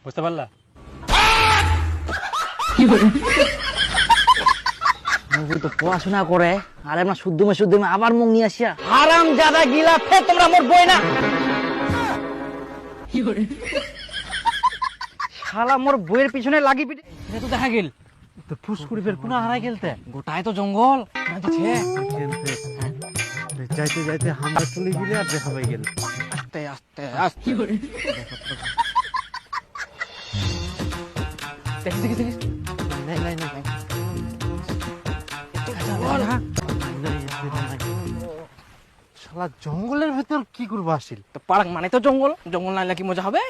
বুঝতে পারলা? তো পড়াশোনা করে আর আমরা শুদ্ধমে আবার মুখ নিয়ে আসিয়া হারাম জাদা গিলা ফের তোমরা মোর বই না শালা মোর বইয়ের পিছনে লাগি পিটে এটা তো দেখা গেল তো ফুসকুড়ি ফের পুনা হারাই গেলতে গোটায় তো জঙ্গল যাইতে যাইতে হামলা চলে গেলে আর দেখা পাই গেল। আস্তে আস্তে আস্তে দেখিস দেখিস দেখিস নাই নাই নাই শালা জঙ্গলের ভেতর কি করবো আসিল? তো পার্ক মানে তো জঙ্গল, জঙ্গল না কি মজা হবে?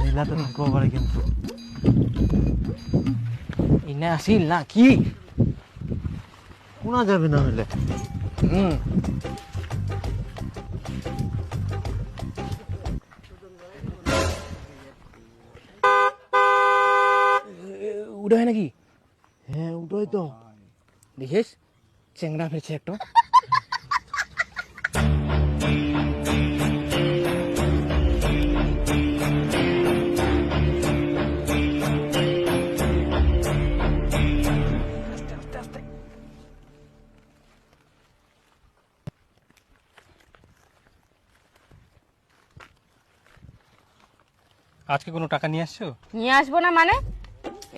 লীলা তো থাকবো পারে কিন্তু ইনে আসিল না কি শোনা যাবে না হলে। উড়ে হয় নাকি? হ্যাঁ ওটাই তো। দেখিস চেংড়া ফেলছে একটা। আজকে কোনো টাকা নিয়ে আসছো? নিয়ে আসবো না মানে?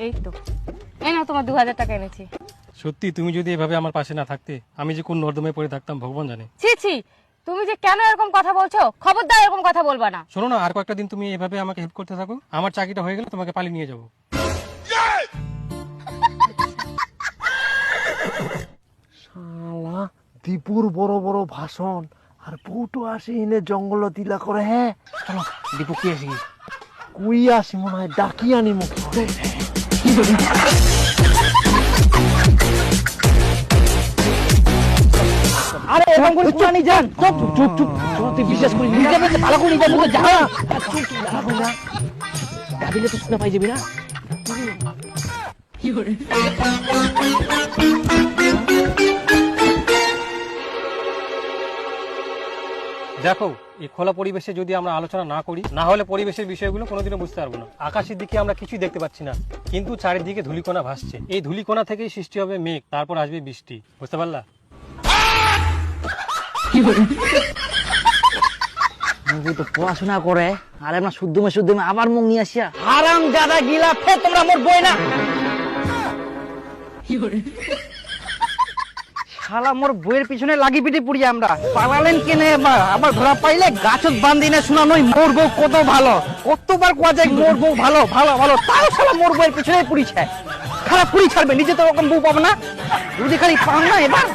এই তো এই নাও তোমার 2000 টাকা এনেছি। সত্যি তুমি যদি এভাবে আমার পাশে না থাকতে আমি যে কোন নর্দমে পড়ে থাকতাম ভগবান জানে। ছি ছি, তুমি যে কেন এরকম কথা বলছো? খবরদার এরকম কথা বলবা না। শোনো না, আর কয়েকটা দিন তুমি এভাবে আমাকে হেল্প করতে থাকো, আমার চাকরিটা হয়ে গেলে তোমাকে পালিয়ে নিয়ে যাবো। শালা দীপুর বড় বড় ভাষণ আর বউটো আসি এনে জঙ্গল দিলা করে। হ্যাঁ চলো দীপু কি আসি কুই আসি মনে হয় ডাকি আনি মুখে। আরে এরকম করে পুরানি যান চুপ চুপ চুপ চুপ তুই বিশ্বাস করি নিজে বলতে ভালো করে নিজে মুখে যা না গাবিলে তো শুনে পাই যাবি না। দেখো এই খোলা পরিবেশে যদি আমরা আলোচনা না করি, না হলে পরিবেশের বিষয়গুলো কোনোদিনও বুঝতে পারবো না। আকাশের দিকে আমরা কিছুই দেখতে পাচ্ছি না, কিন্তু চারিদিকে ধূলিকণা ভাসছে। এই ধূলিকণা থেকেই সৃষ্টি হবে মেঘ, তারপর আসবে বৃষ্টি। বুঝতে পারলা? তো পড়াশোনা করে আর আমরা শুদ্ধমে আবার মুখ নিয়ে আসিয়া হারাম জাদা গিলা ফের তোমরা মোর বই না শালা মোর বইয়ের পিছনে লাগি পিটি পুড়ি আমরা পালালেন কেনে এবার আবার ধরা পাইলে গাছত বান্ধি না শোনা নই মোর বউ কত ভালো, কতবার কোয়া যায় মোর বউ ভালো ভালো ভালো, তাও শালা মোর বইয়ের পিছনে পুড়িছে। খারাপ পুড়ি ছাড়বে, নিজে তো ওরকম বউ পাবো না, যদি খালি পান না এবার।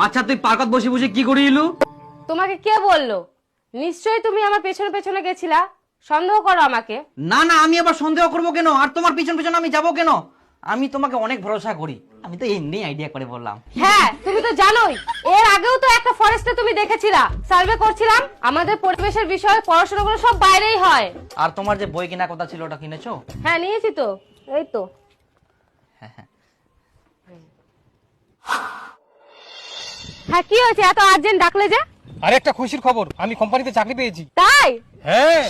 আচ্ছা তুই পার্কত বসে বসে কি করি ইলু? তোমাকে কে বললো? নিশ্চয়ই তুমি আমার পেছনে পেছনে গেছিলা, সন্দেহ করো আমাকে। না না, আমি আবার সন্দেহ করব কেন? আর তোমার পিছন পিছন আমি যাব কেন? আমি তোমাকে অনেক ভরসা করি, আমি তো এমনি আইডিয়া করে বললাম। হ্যাঁ তুমি তো জানোই, এর আগেও তো একটা ফরেস্টে তুমি দেখেছিলা সার্ভে করছিলাম। আমাদের পরিবেশের বিষয়ে পড়াশোনাগুলো সব বাইরেই হয়। আর তোমার যে বই কেনার কথা ছিল ওটা কিনেছো? হ্যাঁ নিয়েছি তো, এই তো। হ্যাঁ কি হয়েছে এত আর্জেন্ট ডাকলে যে? আর একটা খুশির খবর, আমি কোম্পানিতে চাকরি পেয়েছি। তাই? হ্যাঁ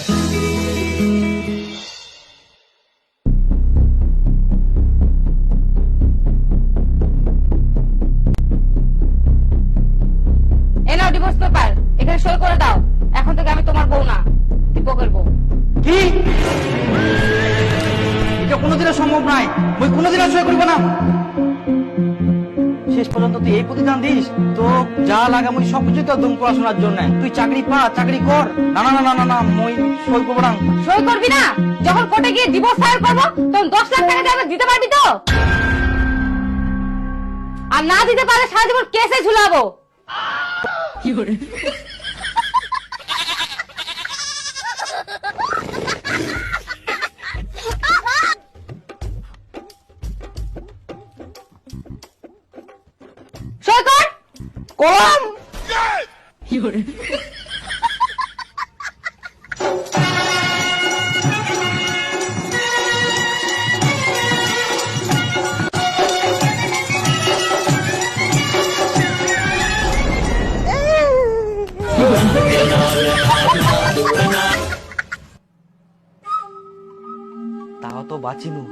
এই নাও ডিভোর্স পেপার, এখানে সই করে দাও। এখন থেকে আমি তোমার বউ না, দীপকের বউ। কি? এটা কোনোদিনও সম্ভব নয়, বই কোনোদিনও সই করবো না। শেষ পর্যন্ত তুই এই প্রতিদান দিস, তো যা লাগে মই সবকিছু তো দুম পড়াশোনার জন্য। তুই চাকরি পা, চাকরি কর। না না না না না, মই সই করবো না। সই করবি না? যখন কোর্টে গিয়ে ডিভোর্স ফাইল করবো তখন 10 লাখ টাকা যাবে, দিতে পারবি তো? আর না দিতে পারলে সারা জীবন কেসে ঝুলাবো। সই কর। কলম তাও তো বাঁচিনু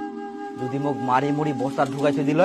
যদি মোক মারি মুড়ি বস্তা ঢুকাইছে দিল